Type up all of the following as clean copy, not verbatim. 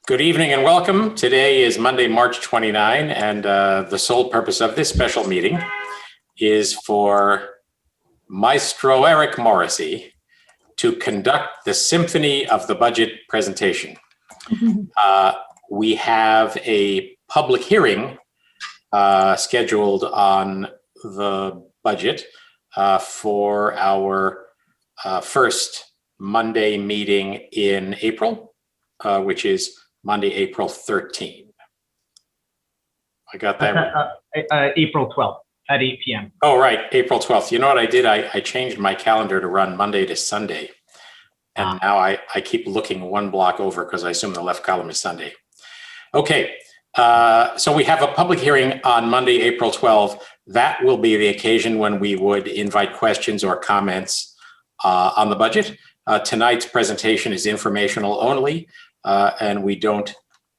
Good evening and welcome. Today is Monday, March 29, and the sole purpose of this special meeting is for Maestro Eric Morrissey to conduct the Symphony of the Budget presentation. We have a public hearing scheduled on the budget for our first Monday meeting in April, which is Monday, April 13. I got that right. April 12th at 8 p.m. Oh, right. April 12th. You know what I did? I changed my calendar to run Monday to Sunday. And now I keep looking one block over because I assume the left column is Sunday. Okay. So we have a public hearing on Monday, April 12th. That will be the occasion when we would invite questions or comments on the budget. Tonight's presentation is informational only. And we don't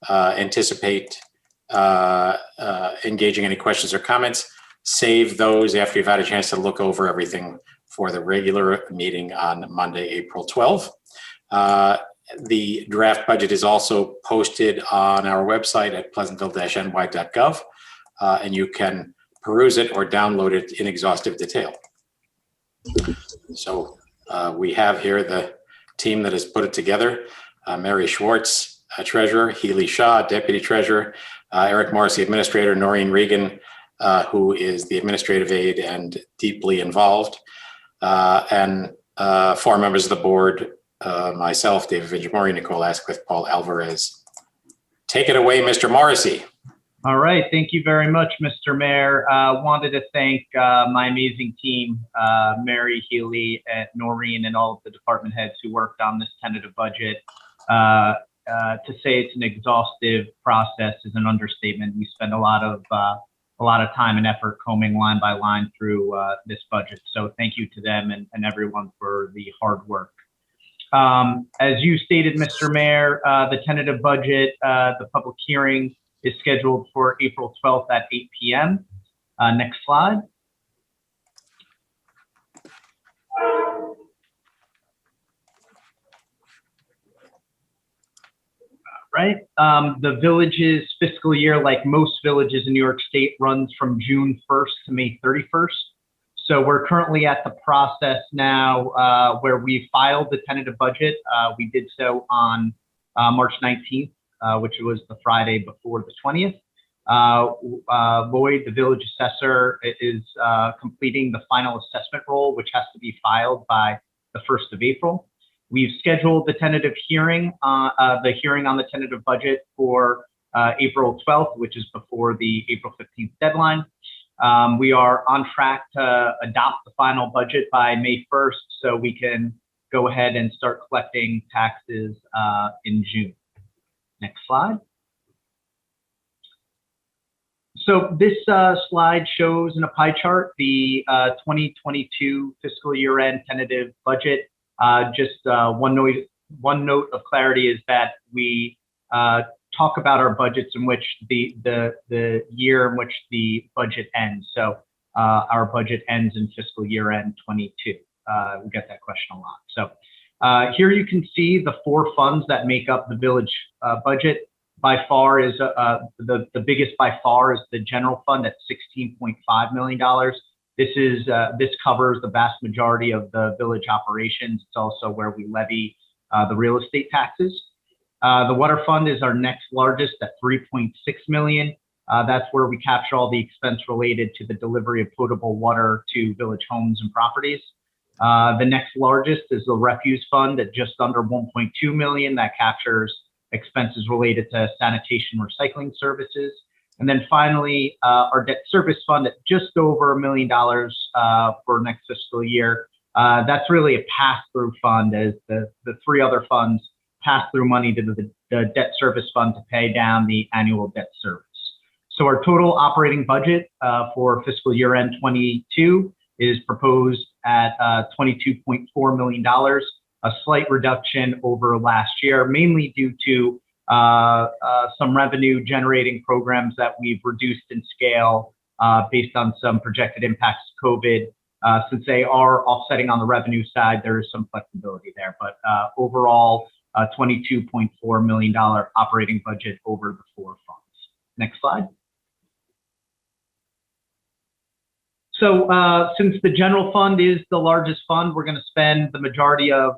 anticipate engaging any questions or comments. Save those after you've had a chance to look over everything for the regular meeting on Monday, April 12th. The draft budget is also posted on our website at pleasantville-ny.gov, and you can peruse it or download it in exhaustive detail. So we have here the team that has put it together. Mary Schwartz, Treasurer, Healy Shaw, Deputy Treasurer, Eric Morrissey, Administrator, Noreen Regan, who is the administrative aide and deeply involved, and four members of the board, myself, David Vigimori, Nicole Asquith, Paul Alvarez. Take it away, Mr. Morrissey. All right. Thank you very much, Mr. Mayor. Wanted to thank my amazing team, Mary, Healy, Noreen, and all of the department heads who worked on this tentative budget. To say it's an exhaustive process is an understatement. We spend a lot of time and effort combing line by line through this budget. So thank you to them and everyone for the hard work. As you stated, Mr. Mayor, the tentative budget, the public hearing is scheduled for April 12th at 8 p.m. Next slide. Right. The village's fiscal year, like most villages in New York State, runs from June 1st to May 31st. So we're currently at the process now where we filed the tentative budget. We did so on March 19th, which was the Friday before the 20th. Lloyd, the village assessor, is completing the final assessment roll, which has to be filed by the 1st of April. We've scheduled the tentative hearing, on the tentative budget for April 12th, which is before the April 15th deadline. We are on track to adopt the final budget by May 1st, so we can go ahead and start collecting taxes in June. Next slide. So this slide shows in a pie chart the 2022 fiscal year end tentative budget. Just one note of clarity is that we talk about our budgets in which the year in which the budget ends. So our budget ends in fiscal year end 22. We get that question a lot. So here you can see the four funds that make up the village budget. By far is the biggest by far is the general fund at $16.5 million. This covers the vast majority of the village operations. It's also where we levy the real estate taxes. The water fund is our next largest at $3.6 million. That's where we capture all the expense related to the delivery of potable water to village homes and properties. The next largest is the refuse fund at just under $1.2 million. That captures expenses related to sanitation recycling services. And then finally, our debt service fund at just over $1 million for next fiscal year. That's really a pass-through fund, as the three other funds pass through money to the debt service fund to pay down the annual debt service. So our total operating budget for fiscal year end 22 is proposed at $22.4 million, a slight reduction over last year, mainly due to some revenue generating programs that we've reduced in scale based on some projected impacts of COVID. Since they are offsetting on the revenue side, there is some flexibility there. But overall, $22.4 million operating budget over the 4 funds. Next slide. So since the general fund is the largest fund, we're going to spend the majority of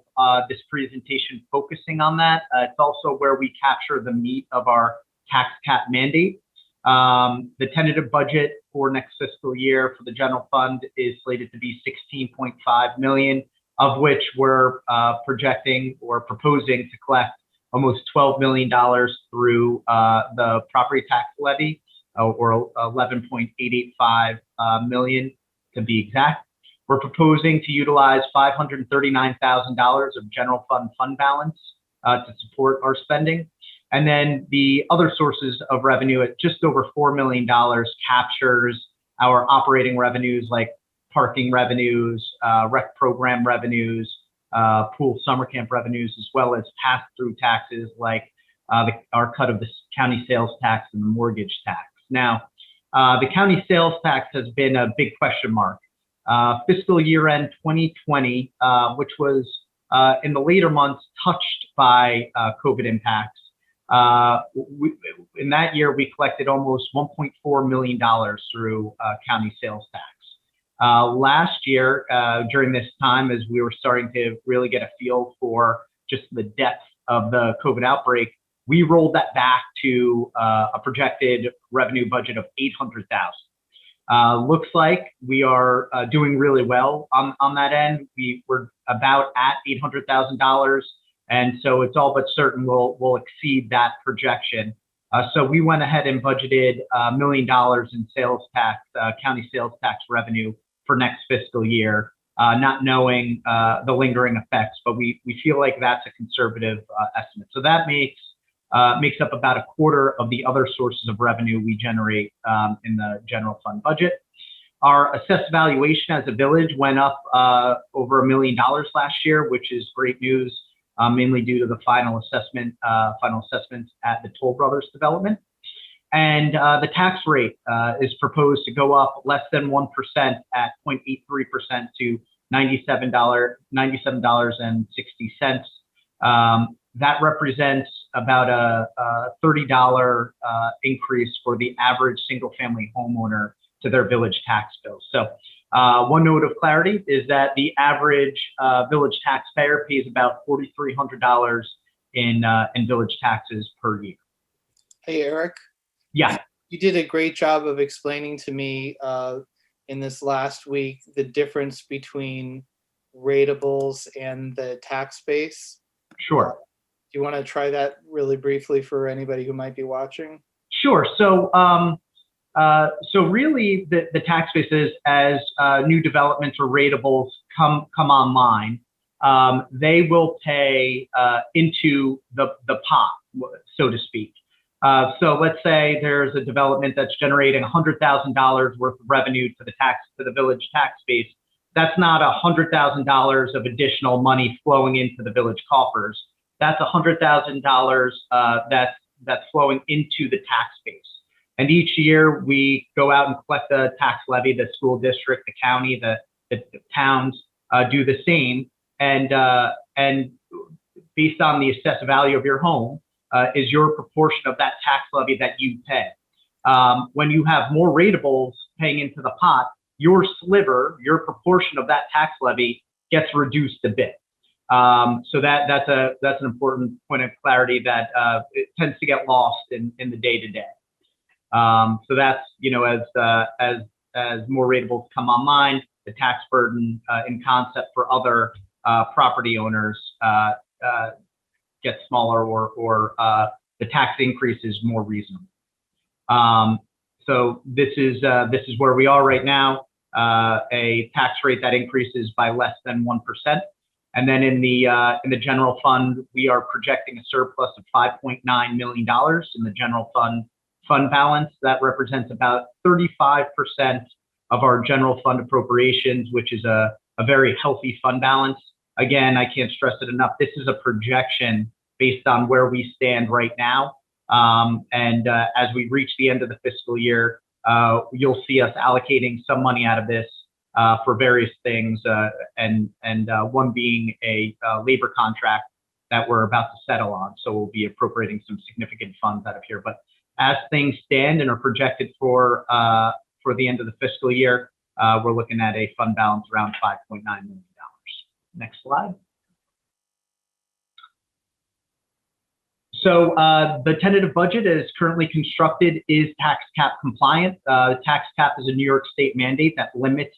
this presentation focusing on that. It's also where we capture the meat of our tax cap mandate. The tentative budget for next fiscal year for the general fund is slated to be $16.5 million, of which we're projecting or proposing to collect almost $12 million through the property tax levy, or 11.885 million to be exact. We're proposing to utilize $539,000 of general fund balance to support our spending. And then the other sources of revenue at just over $4 million captures our operating revenues like parking revenues, rec program revenues, pool summer camp revenues, as well as pass-through taxes like our cut of the county sales tax and the mortgage tax. Now, the county sales tax has been a big question mark. Fiscal year end 2020, which was in the later months touched by COVID impacts, in that year, we collected almost $1.4 million through county sales tax. Last year, during this time, as we were starting to really get a feel for just the depth of the COVID outbreak, we rolled that back to a projected revenue budget of $800,000. Looks like we are doing really well on that end. We're about at $800,000. And so it's all but certain we'll exceed that projection. So we went ahead and budgeted $1 million in sales tax, county sales tax revenue for next fiscal year, not knowing the lingering effects, but we feel like that's a conservative estimate. So that makes up about a quarter of the other sources of revenue we generate in the general fund budget. Our assessed valuation as a village went up over $1 million last year, which is great news. Mainly due to the final assessments at the Toll Brothers development. And the tax rate is proposed to go up less than 1% at 0.83% to $97.60. That represents about a $30 increase for the average single-family homeowner to their village tax bill. So one note of clarity is that the average village taxpayer pays about $4,300 in village taxes per year. Hey, Eric. Yeah. You did a great job of explaining to me in this last week the difference between ratables and the tax base. Sure. Do you want to try that really briefly for anybody who might be watching? Sure. So really the tax bases as new developments or ratables come online, they will pay into the pot, so to speak. So let's say there's a development that's generating $100,000 worth of revenue to the village tax base. That's not $100,000 of additional money flowing into the village coffers. That's $100,000 that's flowing into the tax base. And each year we go out and collect the tax levy, the school district, the county, the towns do the same. And based on the assessed value of your home is your proportion of that tax levy that you pay. When you have more ratables paying into the pot, your sliver, your proportion of that tax levy gets reduced a bit. So that's an important point of clarity that it tends to get lost in the day-to-day. So that's, as more ratables come online, the tax burden in concept for other property owners gets smaller, or the tax increase is more reasonable. So this is where we are right now, a tax rate that increases by less than 1%. And then in the general fund, we are projecting a surplus of $5.9 million in the general fund balance. That represents about 35% of our general fund appropriations, which is a very healthy fund balance. Again, I can't stress it enough. This is a projection based on where we stand right now. And as we reach the end of the fiscal year, you'll see us allocating some money out of this for various things, and one being a labor contract that we're about to settle on. So we'll be appropriating some significant funds out of here. But as things stand and are projected for the end of the fiscal year, we're looking at a fund balance around $5.9 million. Next slide. So the tentative budget as currently constructed is tax cap compliant. Tax cap is a New York State mandate that limits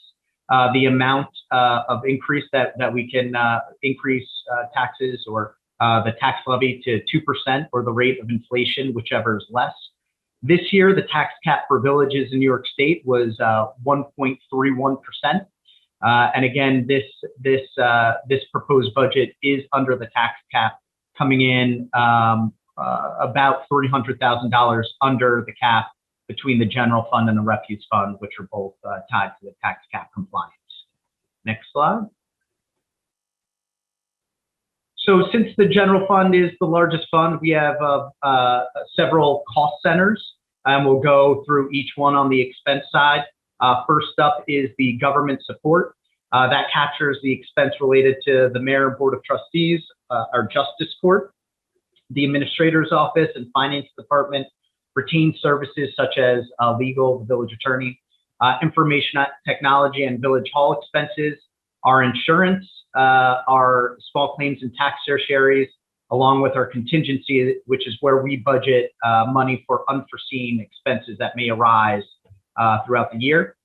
the amount of increase that we can increase taxes or the tax levy to 2% or the rate of inflation, whichever is less. This year, the tax cap for villages in New York State was 1.31%. And again, this proposed budget is under the tax cap, coming in about $300,000 under the cap between the general fund and the refuse fund, which are both tied to the tax cap compliance. Next slide. So since the general fund is the largest fund, we have several cost centers, and we'll go through each one on the expense side. First up is the government support. That captures the expense related to the mayor and board of trustees, our justice court, the administrator's office and finance department, retained services such as legal, the village attorney, information technology and village hall expenses, our insurance, our small claims and tax tertiaries, along with our contingency, which is where we budget money for unforeseen expenses that may arise throughout the year.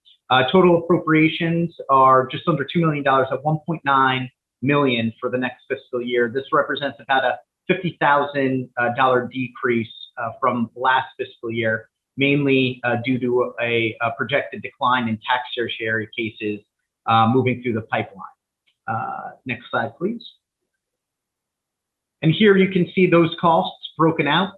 Total appropriations are just under $2 million at $1.9 million for the next fiscal year. This represents about a $50,000 decrease from last fiscal year, mainly due to a projected decline in tax tertiary cases moving through the pipeline. Next slide, please. And here you can see those costs broken out.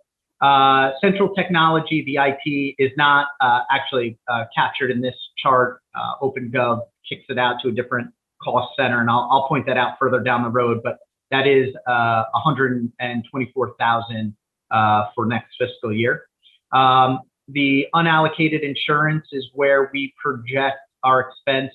Central technology, the IT, is not actually captured in this chart. OpenGov kicks it out to a different cost center, and I'll point that out further down the road, but that is $124,000 for next fiscal year. The unallocated insurance is where we project our expense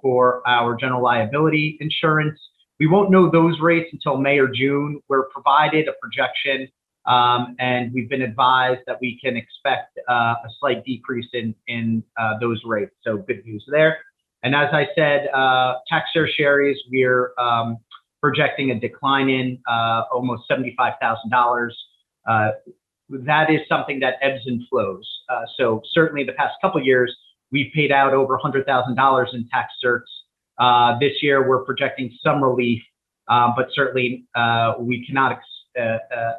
for our general liability insurance. We won't know those rates until May or June. We're provided a projection, and we've been advised that we can expect a slight decrease in those rates. So good news there. And as I said, tax tertiaries, we're projecting a decline in almost $75,000. That is something that ebbs and flows. So certainly the past couple of years, we've paid out over $100,000 in tax certs. This year, we're projecting some relief, but certainly we cannot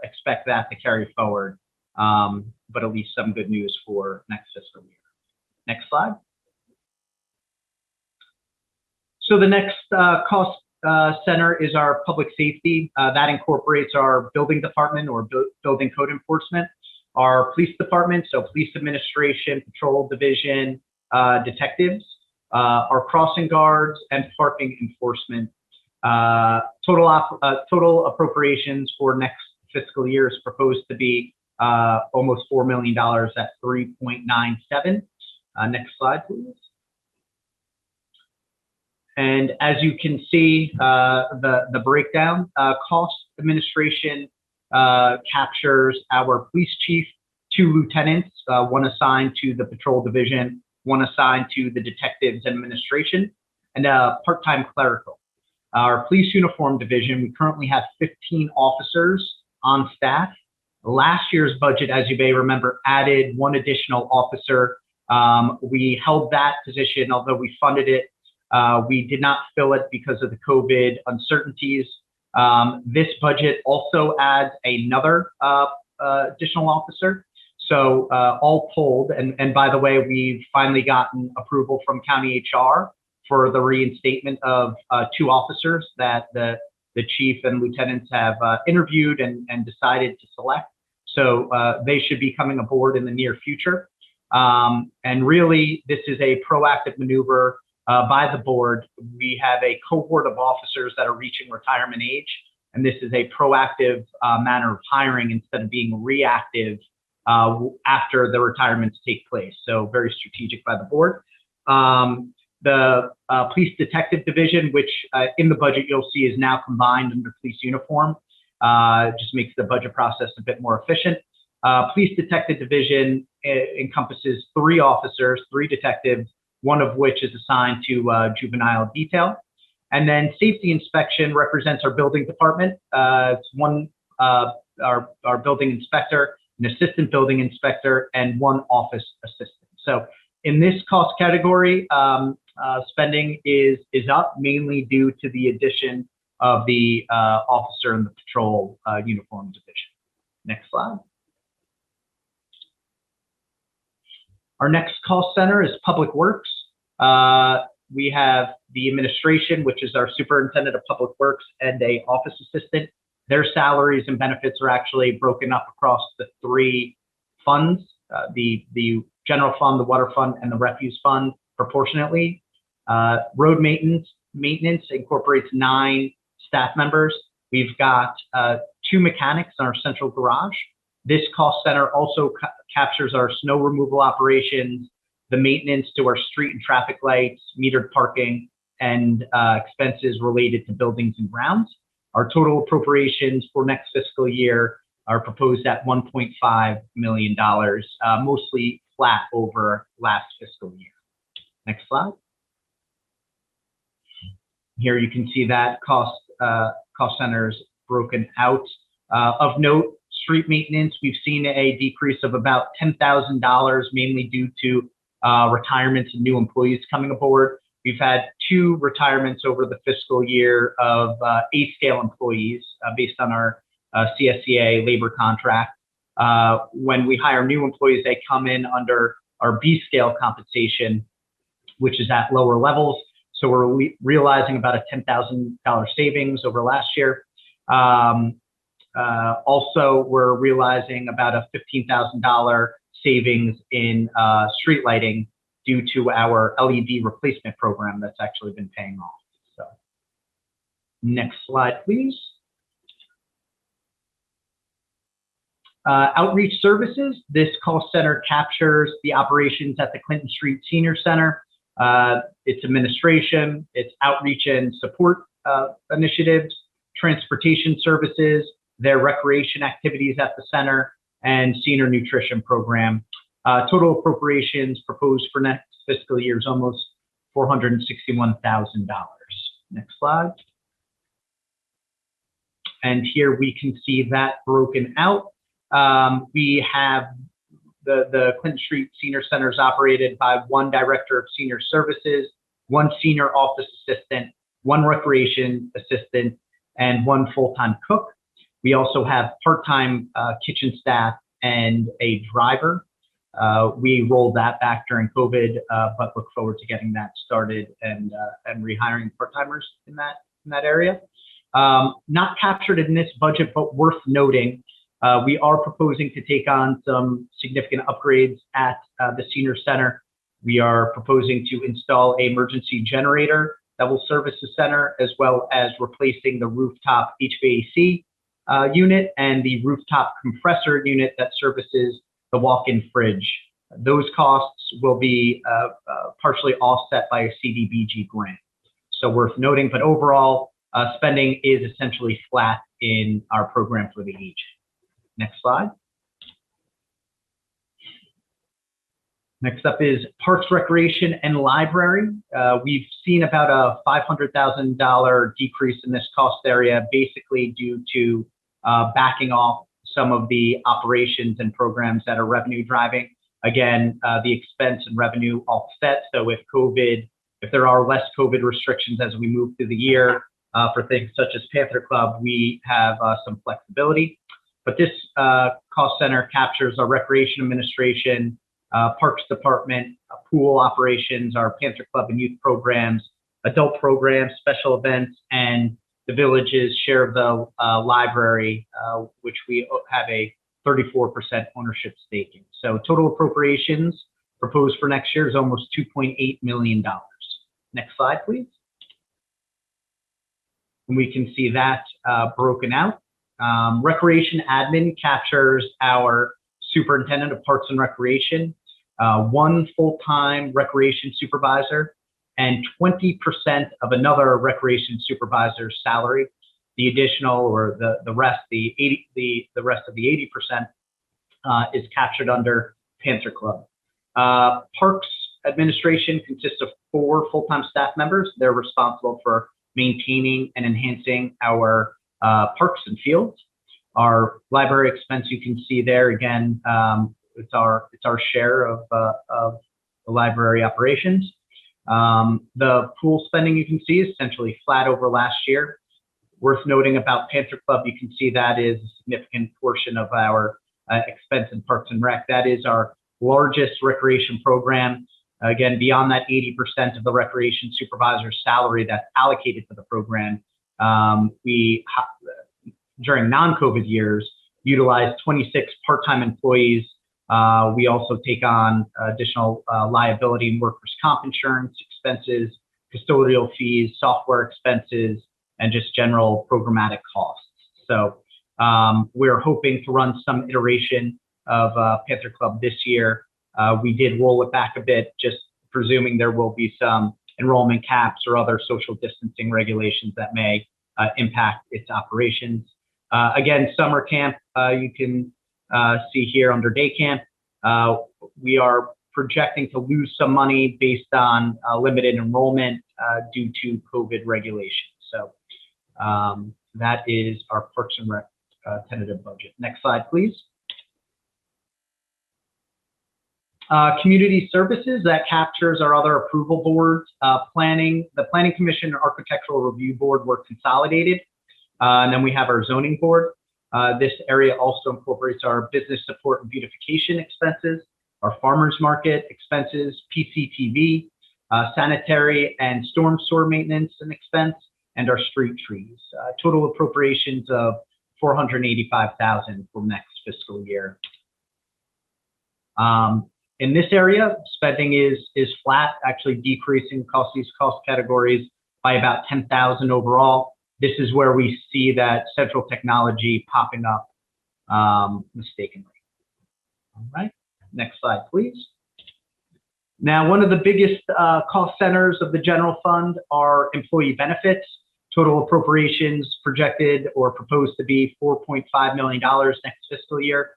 expect that to carry forward, but at least some good news for next fiscal year. Next slide. So the next cost center is our public safety. That incorporates our building department or building code enforcement, our police department, so police administration, patrol division, detectives, our crossing guards, and parking enforcement. Total appropriations for next fiscal year is proposed to be almost $4 million at 3.97. Next slide, please. And as you can see, the breakdown, cost administration captures our police chief, 2 lieutenants, one assigned to the patrol division, one assigned to the detectives administration, and a part-time clerical. Our police uniform division, we currently have 15 officers on staff. Last year's budget, as you may remember, added 1 additional officer. We held that position, although we funded it. We did not fill it because of the COVID uncertainties. This budget also adds another additional officer. So all told, and by the way, we've finally gotten approval from county HR for the reinstatement of 2 officers that the chief and lieutenants have interviewed and decided to select. So they should be coming aboard in the near future. And really, this is a proactive maneuver by the board. We have a cohort of officers that are reaching retirement age, and this is a proactive manner of hiring instead of being reactive after the retirements take place. So very strategic by the board. The police detective division, which in the budget you'll see is now combined under police uniform. Just makes the budget process a bit more efficient. Police Detective Division encompasses 3 officers, 3 detectives, one of which is assigned to juvenile detail. And then Safety Inspection represents our building department. It's one, our building inspector, an assistant building inspector, and 1 office assistant. So in this cost category, spending is up mainly due to the addition of the officer in the patrol uniform division. Next slide. Our next cost center is Public Works. We have the administration, which is our superintendent of Public Works, and a office assistant. Their salaries and benefits are actually broken up across the 3 funds, the general fund, the water fund, and the refuse fund proportionately. Road maintenance incorporates 9 staff members. We've got 2 mechanics in our central garage. This cost center also captures our snow removal operations, the maintenance to our street and traffic lights, metered parking, and expenses related to buildings and grounds. Our total appropriations for next fiscal year are proposed at $1.5 million, mostly flat over last fiscal year. Next slide. Here you can see that cost centers broken out. Of note, street maintenance, we've seen a decrease of about $10,000, mainly due to retirements and new employees coming aboard. We've had 2 retirements over the fiscal year of A-scale employees based on our CSCA labor contract. When we hire new employees, they come in under our B-scale compensation, which is at lower levels. So we're realizing about a $10,000 savings over last year. Also, we're realizing about a $15,000 savings in street lighting due to our LED replacement program that's actually been paying off. So, next slide, please. Outreach services. This cost center captures the operations at the Clinton Street Senior Center. Its administration, its outreach and support initiatives, transportation services, their recreation activities at the center, and senior nutrition program. Total appropriations proposed for next fiscal year is almost $461,000. Next slide. And here we can see that broken out. We have the Clinton Street Senior Center is operated by 1 director of senior services, 1 senior office assistant, 1 recreation assistant, and 1 full-time cook. We also have part-time kitchen staff and a driver. We rolled that back during COVID, but look forward to getting that started and rehiring part-timers in that area. Not captured in this budget, but worth noting, we are proposing to take on some significant upgrades at the senior center. We are proposing to install an emergency generator that will service the center, as well as replacing the rooftop HVAC unit and the rooftop compressor unit that services the walk-in fridge. Those costs will be partially offset by a CDBG grant. So worth noting, but overall, spending is essentially flat in our program for the aged. Next slide. Next up is Parks, Recreation, and Library. We've seen about a $500,000 decrease in this cost area, basically due to backing off some of the operations and programs that are revenue driving. Again, the expense and revenue offset. So if there are less COVID restrictions as we move through the year for things such as Panther Club, we have some flexibility. But this cost center captures our recreation administration, parks department, pool operations, our Panther Club and youth programs, adult programs, special events, and the village's share of the library, which we have a 34% ownership stake in. So total appropriations proposed for next year is almost $2.8 million. Next slide, please. And we can see that broken out. Recreation admin captures our superintendent of Parks and Recreation, 1 full-time recreation supervisor, and 20% of another recreation supervisor's salary. The additional or the rest, the rest of the 80% is captured under Panther Club. Parks administration consists of 4 full-time staff members. They're responsible for maintaining and enhancing our parks and fields. Our library expense, you can see there again, it's our share of the library operations. The pool spending you can see is essentially flat over last year. Worth noting about Panther Club, you can see that is a significant portion of our expense in Parks and Rec. That is our largest recreation program. Again, beyond that 80% of the recreation supervisor's salary that's allocated to the program, we, during non-COVID years, utilized 26 part-time employees. We also take on additional liability and workers' comp insurance expenses, custodial fees, software expenses, and just general programmatic costs. So we're hoping to run some iteration of Panther Club this year. We did roll it back a bit, just presuming there will be some enrollment caps or other social distancing regulations that may impact its operations. Again, summer camp, you can see here under day camp. We are projecting to lose some money based on limited enrollment due to COVID regulations. So that is our Parks and Rec tentative budget. Next slide, please. Community services, that captures our other approval boards. The Planning Commission and Architectural Review Board were consolidated. And then we have our zoning board. This area also incorporates our business support and beautification expenses, our farmers market expenses, PCTV, sanitary and storm sewer maintenance and expense, and our street trees. Total appropriations of $485,000 for next fiscal year. In this area, spending is flat, actually decreasing across these cost categories by about $10,000 overall. This is where we see that central technology popping up mistakenly. All right, next slide, please. Now, one of the biggest cost centers of the general fund are employee benefits. Total appropriations projected or proposed to be $4.5 million next fiscal year.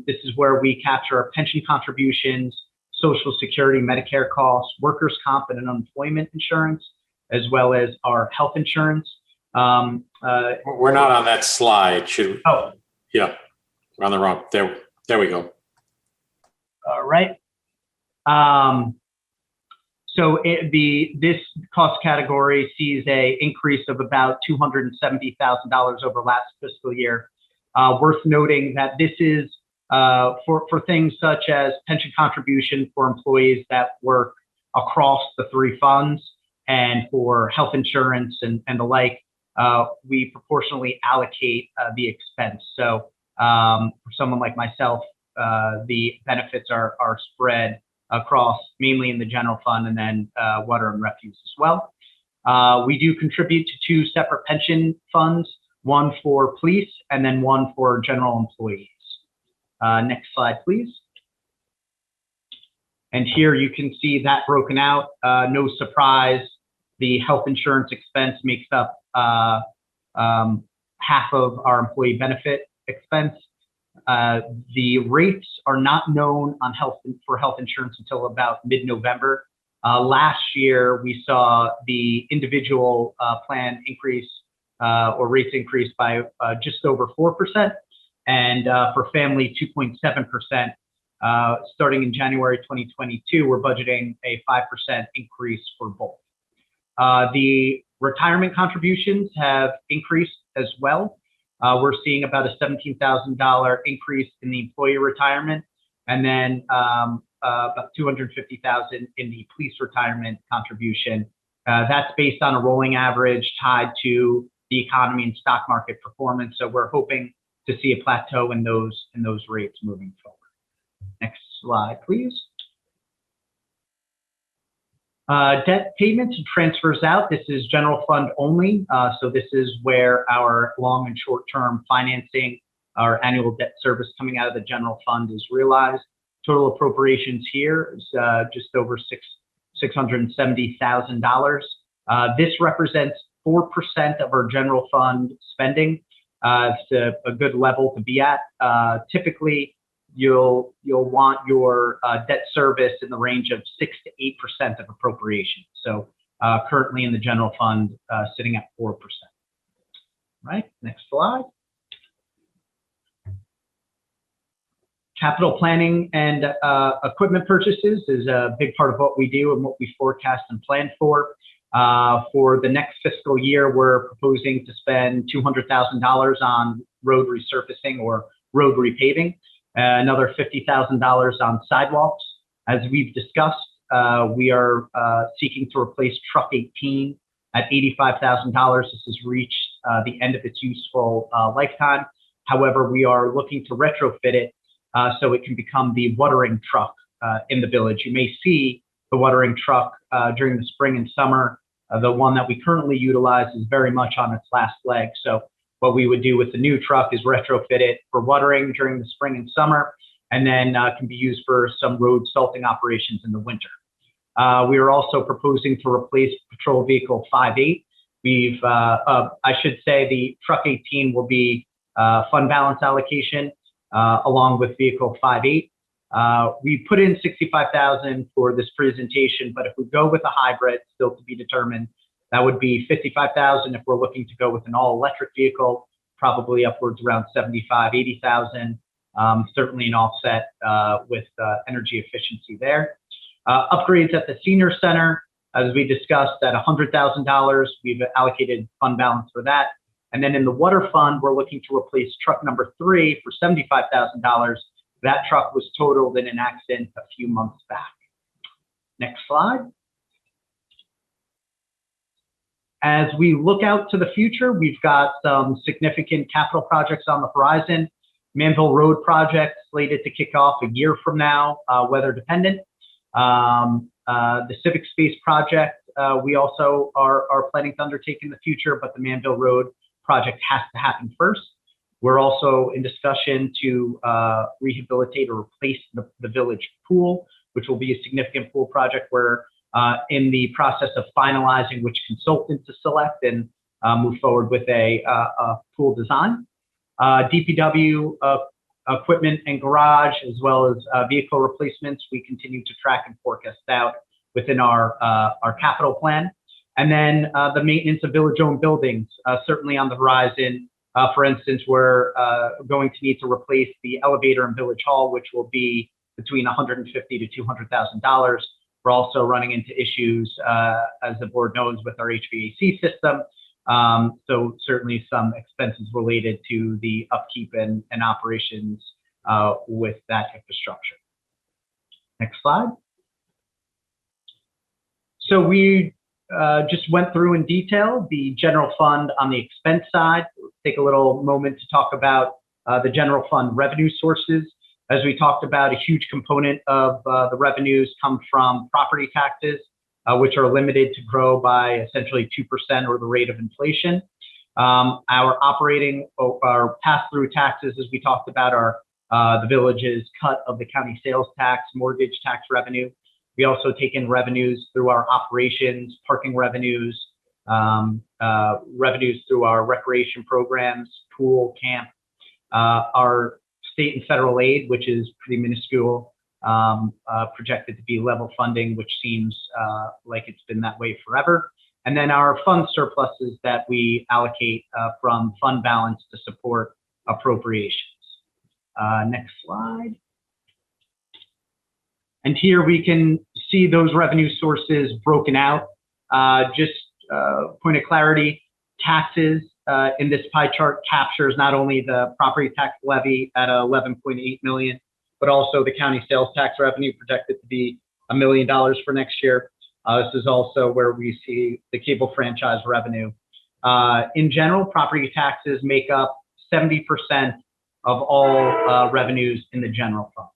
This is where we capture our pension contributions, Social Security, Medicare costs, workers' comp and unemployment insurance, as well as our health insurance. We're not on that slide. Oh, yeah, we're on the wrong. There we go. All right. So this cost category sees a increase of about $270,000 over last fiscal year. Worth noting that this is for things such as pension contribution for employees that work across the 3 funds, and for health insurance and the like, we proportionally allocate the expense. So for someone like myself, the benefits are spread across mainly in the general fund and then water and refuse as well. We do contribute to 2 separate pension funds, one for police and then one for general employees. Next slide, please. And here you can see that broken out. No surprise, the health insurance expense makes up half of our employee benefit expense. The rates are not known on for health insurance until about mid-November. Last year, we saw the individual plan increase or rates increase by just over 4%, and for family 2.7%. Starting in January 2022, we're budgeting a 5% increase for both. The retirement contributions have increased as well. We're seeing about a $17,000 increase in the employee retirement, and then about $250,000 in the police retirement contribution. That's based on a rolling average tied to the economy and stock market performance. So we're hoping to see a plateau in those rates moving forward. Next slide, please. Debt payments and transfers out. This is general fund only. So this is where our long and short-term financing, our annual debt service coming out of the general fund is realized. Total appropriations here is just over $670,000. This represents 4% of our general fund spending. It's a good level to be at. Typically, you'll want your debt service in the range of 6 to 8% of appropriation. So currently in the general fund, sitting at 4%. Right, next slide. Capital planning and equipment purchases is a big part of what we do and what we forecast and plan for. For the next fiscal year, we're proposing to spend $200,000 on road resurfacing or road repaving, another $50,000 on sidewalks. As we've discussed, we are seeking to replace truck 18 at $85,000. This has reached the end of its useful lifetime. However, we are looking to retrofit it so it can become the watering truck in the village. You may see the watering truck during the spring and summer. The one that we currently utilize is very much on its last leg. So what we would do with the new truck is retrofit it for watering during the spring and summer, and then can be used for some road salting operations in the winter. We are also proposing to replace Patrol Vehicle 58. I should say the truck 18 will be fund balance allocation along with Vehicle 58. We put in $65,000 for this presentation, but if we go with a hybrid, still to be determined, that would be $55,000. If we're looking to go with an all-electric vehicle, probably upwards around $75,000, $80,000. Certainly an offset with energy efficiency there. Upgrades at the senior center, as we discussed, at $100,000. We've allocated fund balance for that. And then in the water fund, we're looking to replace truck number 3 for $75,000. That truck was totaled in an accident a few months back. Next slide. As we look out to the future, we've got some significant capital projects on the horizon. Manville Road project slated to kick off a year from now, weather dependent. The Civic Space project, we also are planning to undertake in the future, but the Manville Road project has to happen first. We're also in discussion to rehabilitate or replace the village pool, which will be a significant pool project. We're in the process of finalizing which consultant to select and move forward with a pool design. DPW equipment and garage, as well as vehicle replacements, we continue to track and forecast out within our capital plan. And then the maintenance of village-owned buildings, certainly on the horizon. For instance, we're going to need to replace the elevator in Village Hall, which will be between $150,000 to $200,000. We're also running into issues, as the board knows, with our HVAC system. So certainly some expenses related to the upkeep and operations with that infrastructure. Next slide. So we just went through in detail the general fund on the expense side. Let's take a little moment to talk about the general fund revenue sources. As we talked about, a huge component of the revenues come from property taxes, which are limited to grow by essentially 2% or the rate of inflation. Our operating or pass-through taxes, as we talked about, are the village's cut of the county sales tax, mortgage tax revenue. We also take in revenues through our operations, parking revenues, revenues through our recreation programs, pool, camp, our state and federal aid, which is pretty minuscule, projected to be level funding, which seems like it's been that way forever. And then our fund surpluses that we allocate from fund balance to support appropriations. Next slide. And here we can see those revenue sources broken out. Just point of clarity, taxes in this pie chart captures not only the property tax levy at $11.8 million, but also the county sales tax revenue projected to be $1 million for next year. This is also where we see the cable franchise revenue. In general, property taxes make up 70% of all revenues in the general fund.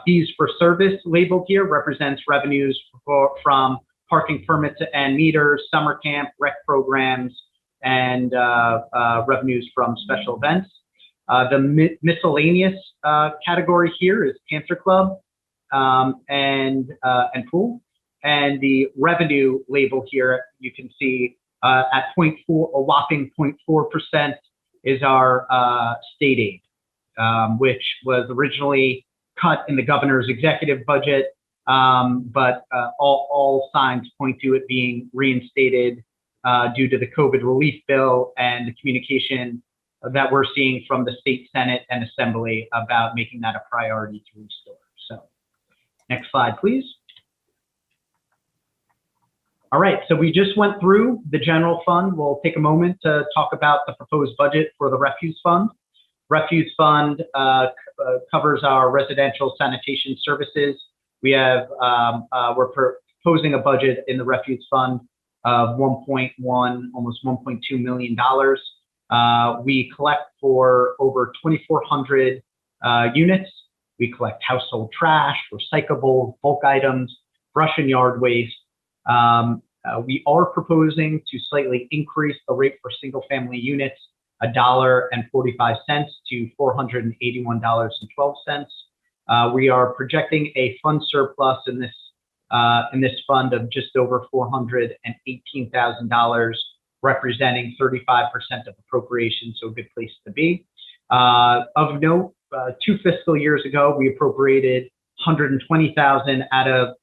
Fees for service labeled here represents revenues from parking permits and meters, summer camp, rec programs, and revenues from special events. The miscellaneous category here is Panther Club and pool. And the revenue label here, you can see At a whopping 0.4% is our state aid, which was originally cut in the governor's executive budget, but all signs point to it being reinstated due to the COVID relief bill and the communication that we're seeing from the state Senate and Assembly about making that a priority to restore. So next slide, please. All right, so we just went through the general fund. We'll take a moment to talk about the proposed budget for the refuse fund. Refuse fund covers our residential sanitation services. We have, we're proposing a budget in the refuse fund of 1.1, almost $1.2 million. We collect for over 2,400 units. We collect household trash, recyclables, bulk items, brush and yard waste. We are proposing to slightly increase the rate for single family units, $1.45 to $481.12. We are projecting a fund surplus in this fund of just over $418,000, representing 35% of appropriation, so a good place to be. Of note, 2 fiscal years ago, we appropriated $120,000 out of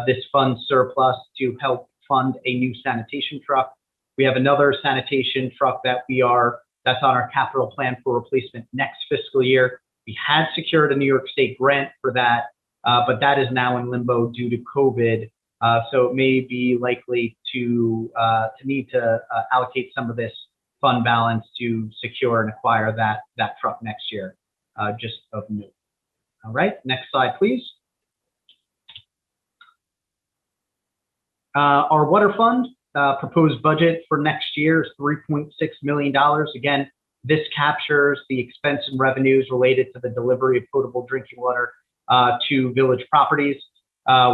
this fund surplus to help fund a new sanitation truck. We have another sanitation truck that's on our capital plan for replacement next fiscal year. We had secured a New York State grant for that, but that is now in limbo due to COVID. So it may be likely to need to allocate some of this fund balance to secure and acquire that truck next year, just of note. All right, next slide, please. Our water fund proposed budget for next year is $3.6 million. Again, this captures the expense and revenues related to the delivery of potable drinking water to village properties.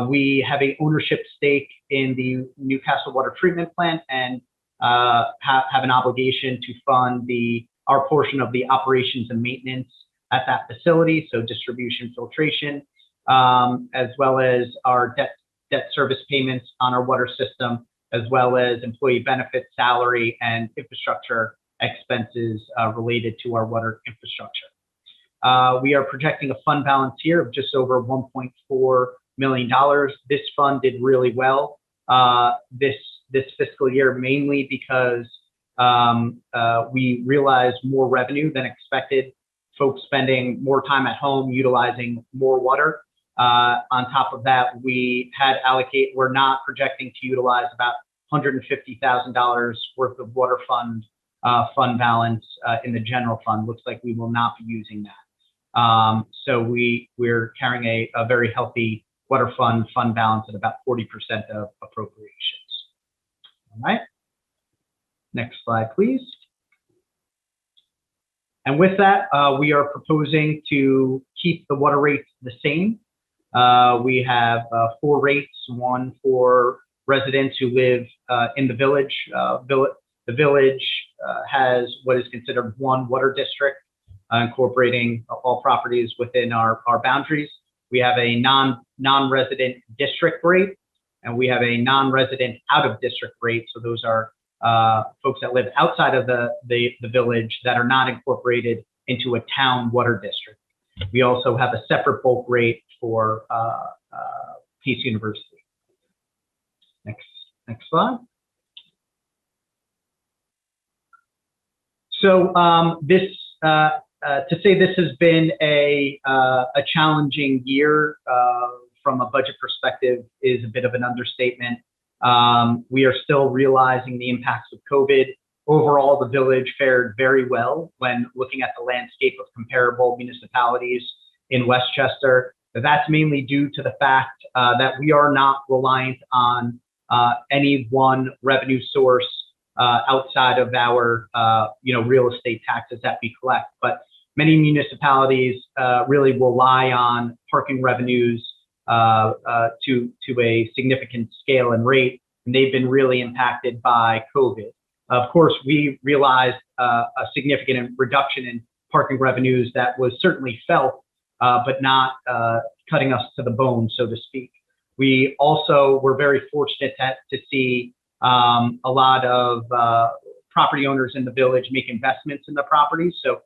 We have an ownership stake in the Newcastle Water Treatment Plant and have an obligation to fund our portion of the operations and maintenance at that facility, so distribution, filtration, as well as our debt service payments on our water system, as well as employee benefits, salary, and infrastructure expenses related to our water infrastructure. We are projecting a fund balance here of just over $1.4 million. This fund did really well this fiscal year, mainly because we realized more revenue than expected, folks spending more time at home, utilizing more water. On top of that, we're not projecting to utilize about $150,000 worth of water fund balance in the general fund. Looks like we will not be using that. So we're carrying a very healthy water fund balance at about 40% of appropriations. All right. Next slide, please. And with that, we are proposing to keep the water rates the same. We have 4 rates, one for residents who live in the village. The village has what is considered one water district, incorporating all properties within our boundaries. We have a non-resident district rate, and we have a non-resident out-of-district rate. So those are folks that live outside of the village that are not incorporated into a town water district. We also have a separate bulk rate for Pace University. Next slide. So to say this has been a challenging year from a budget perspective is a bit of an understatement. We are still realizing the impacts of COVID. Overall, the village fared very well when looking at the landscape of comparable municipalities in Westchester. That's mainly due to the fact that we are not reliant on any one revenue source outside of our real estate taxes that we collect. But many municipalities really rely on parking revenues to a significant scale and rate, and they've been really impacted by COVID. Of course, we realized a significant reduction in parking revenues that was certainly felt, but not cutting us to the bone, so to speak. We also were very fortunate to see A lot of property owners in the village make investments in the properties. So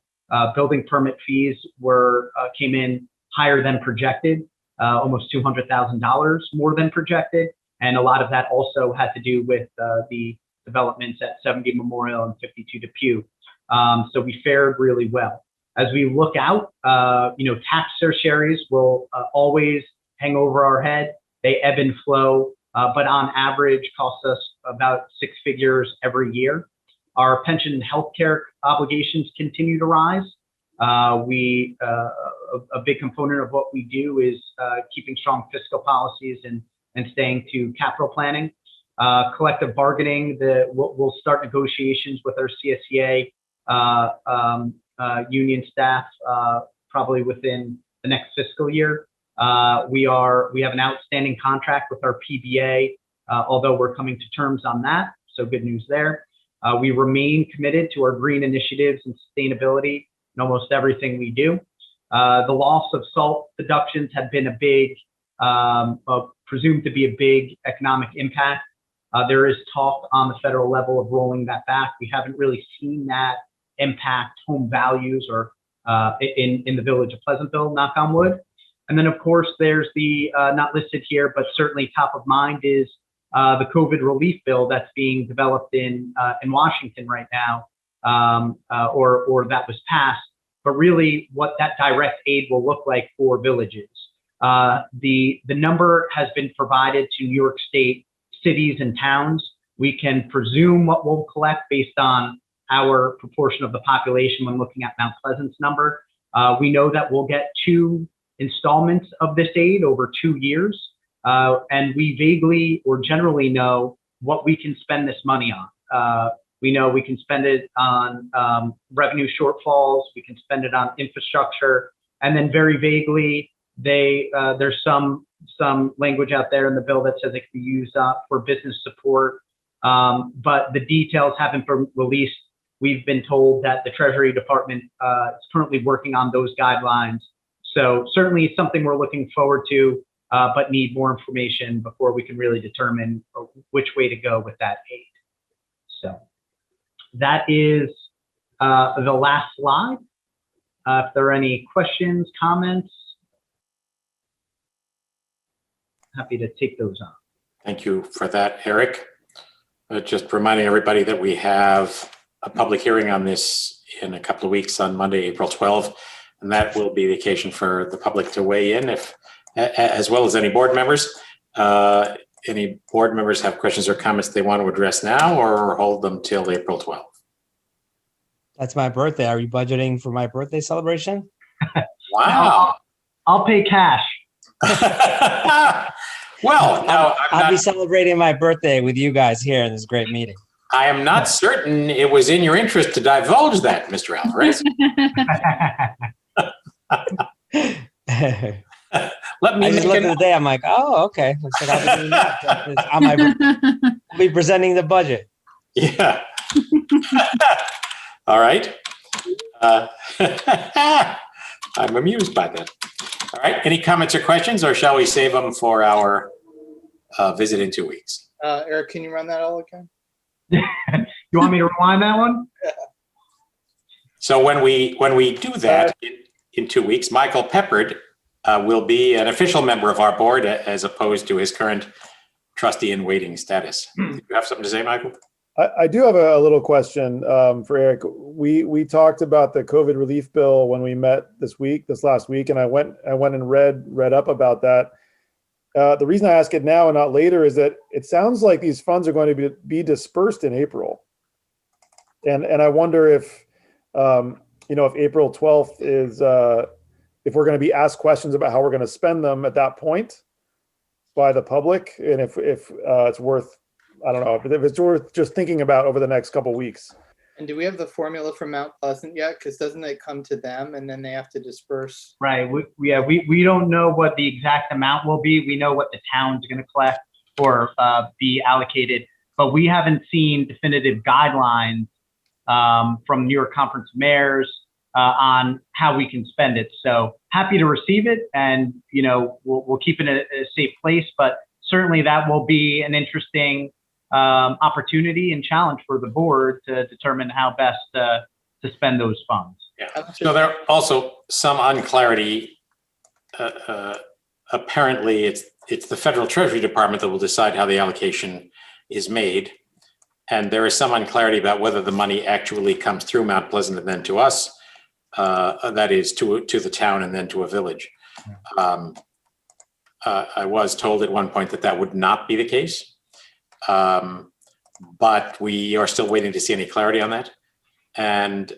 building permit fees came in higher than projected, almost $200,000 more than projected. And a lot of that also had to do with the developments at 70 Memorial and 52 Depew. So we fared really well. As we look out, tax tertiaries will always hang over our head. They ebb and flow, but on average cost us about 6 figures every year. Our pension and healthcare obligations continue to rise. A big component of what we do is keeping strong fiscal policies and staying to capital planning. Collective bargaining, we'll start negotiations with our CSEA union staff probably within the next fiscal year. We have an outstanding contract with our PBA, although we're coming to terms on that, so good news there. We remain committed to our green initiatives and sustainability in almost everything we do. The loss of SALT deductions had been presumed to be a big economic impact. There is talk on the federal level of rolling that back. We haven't really seen that impact home values or in the village of Pleasantville, knock on wood. And then, of course, there's the not listed here, but certainly top of mind is the COVID relief bill that's being developed in Washington right now, or that was passed. But really, what that direct aid will look like for villages. The number has been provided to New York State cities and towns. We can presume what we'll collect based on our proportion of the population when looking at Mount Pleasant's number. We know that we'll get 2 installments of this aid over 2 years. And we vaguely or generally know what we can spend this money on. We know we can spend it on revenue shortfalls, we can spend it on infrastructure, and then very vaguely, there's some language out there in the bill that says it can be used for business support, but the details haven't been released. We've been told that the Treasury Department is currently working on those guidelines. So certainly something we're looking forward to, but need more information before we can really determine which way to go with that aid. So that is the last slide. If there are any questions, comments, happy to take those on. Thank you for that, Eric. Just reminding everybody that we have a public hearing on this in a couple of weeks on Monday, April 12th, and that will be the occasion for the public to weigh in, as well as any board members. Any board members have questions or comments they want to address now, or hold them till April 12th? That's my birthday. Are you budgeting for my birthday celebration? Wow. I'll pay cash. Well, no, I'll be celebrating my birthday with you guys here in this great meeting. I am not certain it was in your interest to divulge that, Mr. Alvarez. Let me I just looked at the day. I'm like, oh, okay. Looks like I'll be doing that. I'll be presenting the budget. Yeah. All right. I'm amused by that. All right. Any comments or questions, or shall we save them for our visit in 2 weeks? Eric, can you run that all again? You want me to rewind that one? So when we do that in 2 weeks, Michael Peppard will be an official member of our board as opposed to his current trustee in waiting status. Do you have something to say, Michael? I do have a little question for Eric. We talked about the COVID relief bill when we met this last week, and I went and read up about that. The reason I ask it now and not later is that it sounds like these funds are going to be dispersed in April, and I wonder if if April 12th is if we're going to be asked questions about how we're going to spend them at that point by the public, and if it's worth, I don't know, if it's worth just thinking about over the next couple of weeks. And do we have the formula for Mount Pleasant yet? Because doesn't it come to them and then they have to disperse? Right. We don't know what the exact amount will be. We know what the town's going to collect or be allocated, but we haven't seen definitive guidelines from New York Conference of Mayors on how we can spend it. So happy to receive it, and we'll keep it in a safe place. But certainly that will be an interesting opportunity and challenge for the board to determine how best to spend those funds. Yeah. So there are also some unclarity. Apparently, it's the Federal Treasury Department that will decide how the allocation is made. And there is some unclarity about whether the money actually comes through Mount Pleasant and then to us, that is to the town and then to a village. I was told at one point that that would not be the case, but we are still waiting to see any clarity on that. And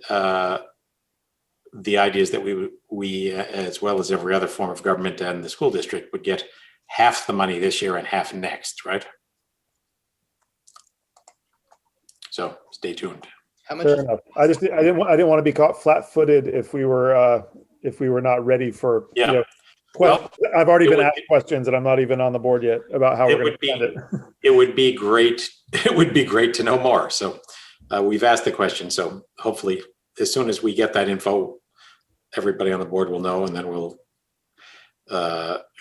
the idea is that we, as well as every other form of government and the school district, would get half the money this year and half next, right? So stay tuned. How much? Fair enough. I didn't want to be caught flat-footed if we were not ready for, Yeah. Well, I've already it been would asked questions and I'm not even on the board yet about how we're going to spend it. It would be great. It would be great to know more. So we've asked the question. So hopefully, as soon as we get that info, everybody on the board will know, and then we'll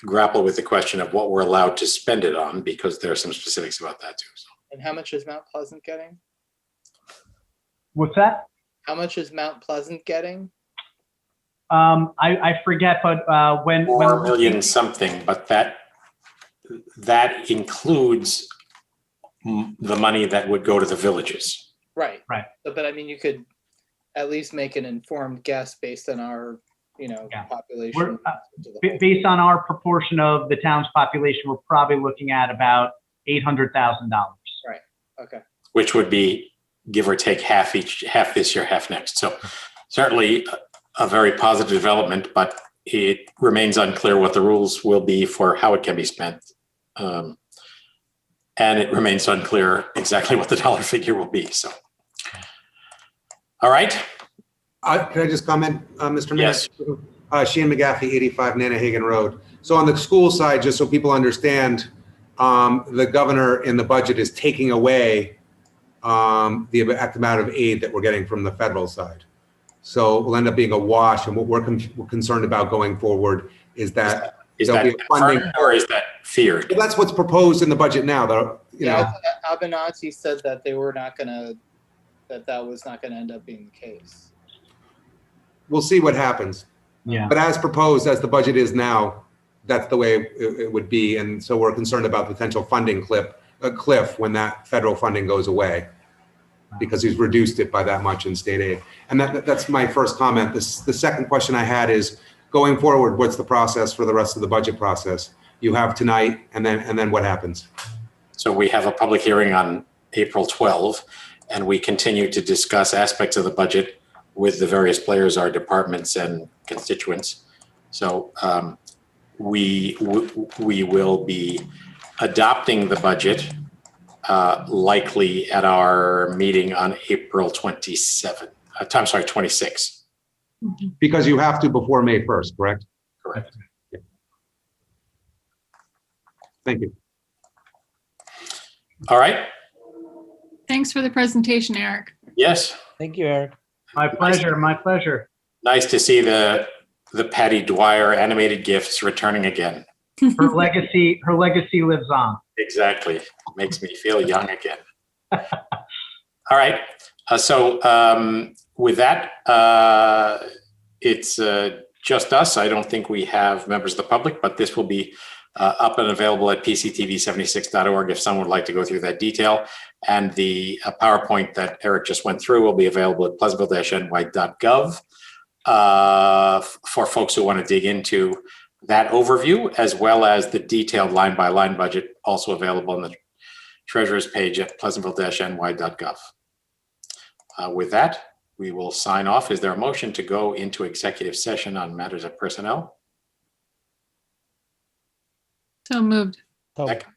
grapple with the question of what we're allowed to spend it on, because there are some specifics about that too. So. And how much is Mount Pleasant getting? What's that? How much is Mount Pleasant getting? I forget, but when 4 million something, but that includes the money that would go to the villages. Right. Right. But I mean, you could at least make an informed guess based on our, Yeah. population. based on our proportion of the town's population, we're probably looking at about $800,000. Okay. Which would be give or take half this year, half next. So certainly a very positive development, but it remains unclear what the rules will be for how it can be spent. And it remains unclear exactly what the dollar figure will be. So, all right. Can I just comment, Mr. Mayor? Yes. Shane McGaffey, 85 Nanahagan Road. So on the school side, just so people understand, the governor in the budget is taking away the amount of aid that we're getting from the federal side. So it will end up being a wash. And what we're concerned about going forward is that Is there'll that be a funding, confirmed or is that feared? well, that's what's proposed in the budget now, though. Abenaki said that they were not gonna, that was not gonna end up being the case. We'll see what happens. Yeah. But as proposed, as the budget is now, that's the way it would be. And so we're concerned about potential funding cliff when that federal funding goes away, because he's reduced it by that much in state aid. And that's my first comment. The second question I had is, going forward, what's the process for the rest of the budget process? You have tonight, and then what happens? So we have a public hearing on April 12, and we continue to discuss aspects of the budget with the various players, our departments and constituents. So we will be adopting the budget likely at our meeting on April 26. Because you have to before May 1st, correct? Correct. Yeah. Thank you. All right. Thanks for the presentation, Eric. Yes. Thank you, Eric. My pleasure. My pleasure. Nice to see the Patty Dwyer animated gifts returning again. Her legacy lives on. Exactly. Makes me feel young again. All right. So with that, it's just us. I don't think we have members of the public, but this will be up and available at pctv76.org if someone would like to go through that detail. And the PowerPoint that Eric just went through will be available at pleasantville-ny.gov for folks who want to dig into that overview, as well as the detailed line-by-line budget, also available on the Treasurer's page at pleasantville-ny.gov. With that, we will sign off. Is there a motion to go into executive session on matters of personnel? So moved. So, Second.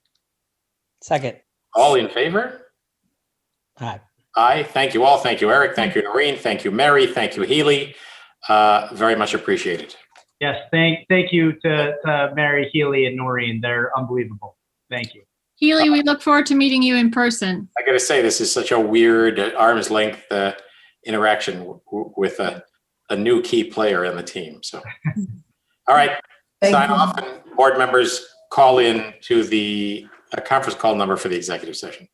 second. All in favor? Aye. Aye. Thank you all. Thank you, Eric. Thank you, Noreen. Thank you, Mary. Thank you, Healy. Very much appreciated. Yes. Thank you to Mary, Healy, and Noreen. They're unbelievable. Thank you. Healy, we look forward to meeting you in person. I got to say, this is such a weird arm's length interaction with a new key player in the team. So, all right, sign off, and board members call in to the conference call number for the executive session.